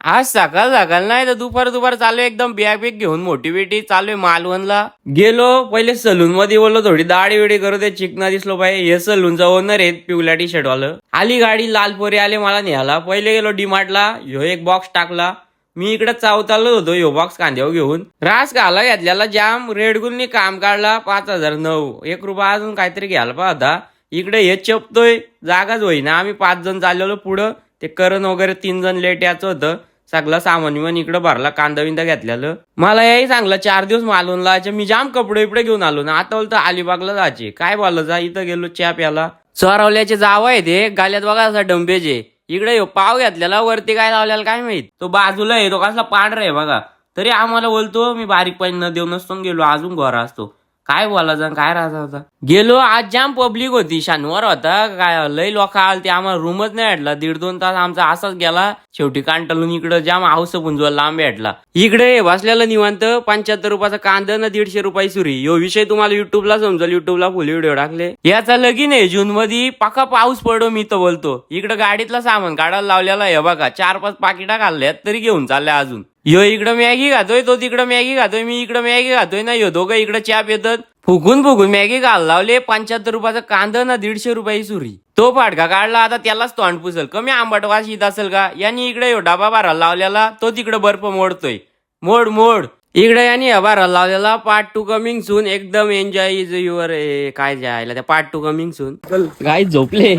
आज सकाळ सकाळ नाही तर दुपार चालू एकदम बॅग घेऊन मोठी बेटी चालू मालवणला गेलो. पहिले सलून मध्ये बोललो थोडी दाढी वेडी करू दे, चिकना दिसलो पाहिजे. हे सलूनचा ओनर आहेत पिवल्या टी शर्ट वालं. आली गाडी, लाल पोरी आले मला न्यायला. पहिले गेलो डीमार्टला, ह्यो एक बॉक्स टाकला. मी इकडे चावतालो होतो, ह्यो बॉक्स कांद्यावर घेऊन रास घाला घेतल्याला जाम. रेडगुलनी काम काढला 5,009. 1 रुपया अजून काहीतरी घ्यायला पाहता. इकडे हे चपतोय, जागाच होईना. आम्ही 5 जण चाललेलो पुढं. ते करण वगैरे 3 जण लेट याचं होतं. सगळं सामान विमान इकडे भरला, कांदा विंदा घेतलेलं. मला याही सांगलं 4 दिवस मालवणला जायचे. मी जाम कपडे इकडे घेऊन आलो ना. आता बोलतो अलिबागला जायचे. काय बोललं जा, इथं गेलो चहा प्याला. चोरवल्याचे जाव आहे ते गाल्यात बघा असा डंबेचे. इकडे यो पाव घेतलेला, वरती काय लावलेला काय माहित. तो बाजूला आहे, तो कसला पांढरा आहे बघा. तरी आम्हाला बोलतो मी बारीक पाणी न देऊ नसतो गेलो. अजून गोरा असतो. काय बोलायचा काय राहायचा होता. गेलो, आज जाम पब्लिक होती. शनिवार होता, काय लय लोक आलते. आम्हाला रूमच नाही भेटला. 1.5-2 तास आमचा असाच गेला. शेवटी कांटलून इकडे जाम हाऊस पुंजवायला लांब भेटला. इकडे बसलेला निवांत 75 रुपयाचा कांदा ना 150 रुपये सुरी. यो विषय तुम्हाला युट्यूबला समजेल. युट्यूबला फुल व्हिडिओ टाकले. याचा लगीन आहे जून मध्ये. पक्का पाऊस पडो मी तर बोलतो. इकडे गाडीतला सामान काढायला लावलेला आहे बघा. 4-5 पाकिटा घालल्यात तरी घेऊन चालल्या अजून. यो इकडं मॅगी खातोय, तो तिकडं मॅगी खातोय, मी इकडं मॅगी खातोय ना. यो दोघं इकडे चहा पितात. फुकून मॅगी घाल लावले. 75 रुपयाचा कांदा ना 150 रुपये सुरी. तो फाटका काढला, आता त्यालाच तोंड पुसल. कमी आंबट वास येत असेल का. यांनी इकडे यो डबा भरायला लावलेला, तो तिकडे बर्फ मोडतोय. मोड इकडे यांनी भरायला लावलेला. Part 2 coming soon. एकदम एन्जॉय इज युअर. काय जायला त्या पार्ट 2 कमिंग सून. काय झोपले